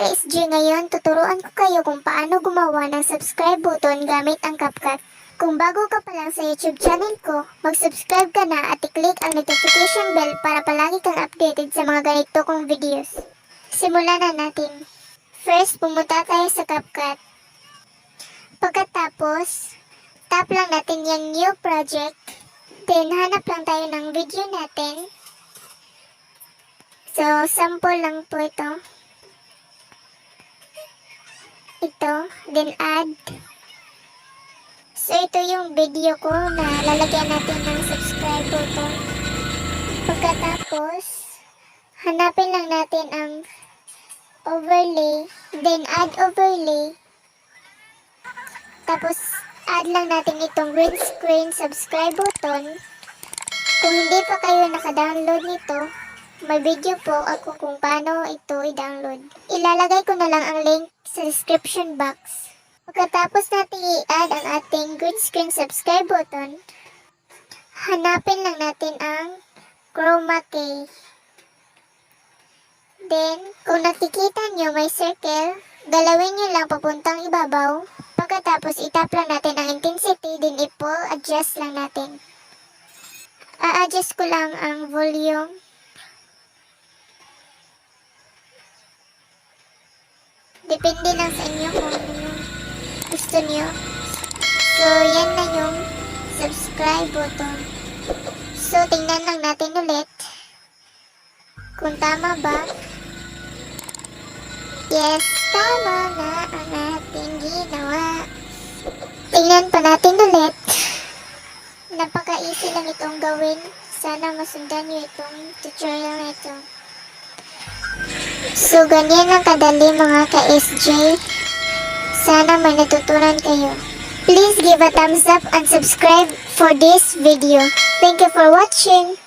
ka-SG, ngayon tuturuan ko kayo kung paano gumawa ng subscribe button gamit ang CapCut. Kung bago ka pa lang sa YouTube channel ko, mag-subscribe ka na at i-click ang notification bell para palagi kang updated sa mga ganito kong videos. Simulan na natin. First, pumunta tayo sa CapCut. Pagkatapos, tap lang natin yung new project. Then, hanap lang tayo ng video natin. So, sample lang po ito. Then add. So, ito yung video ko na lalagyan natin ng subscribe button. Pagkatapos, hanapin lang natin ang overlay. Then, add overlay. Tapos, add lang natin itong green screen subscribe button. Kung hindi pa kayo naka-download nito, may video po ako kung paano ito i-download. Ilalagay ko na lang ang link sa description box. Pagkatapos natin i-add ang ating green screen subscribe button, hanapin lang natin ang chroma key. Then, kung nakikita nyo may circle, galawin nyo lang papuntang ibabaw. Pagkatapos itap lang natin ang intensity, din adjust lang natin. A-adjust ko lang ang volume. Depende lang sa inyo kung ano yung gusto nyo. So, yan na yung subscribe button. So, tingnan lang natin ulit kung tama ba. Yes, tama na ang ating ginawa. Tingnan pa natin ulit. Napaka-easy lang itong gawin. Sana masundan nyo itong tutorial na ito. So, ganyan lang kadali mga ka-SJ. Sana may natutunan kayo. Please give a thumbs up and subscribe for this video. Thank you for watching.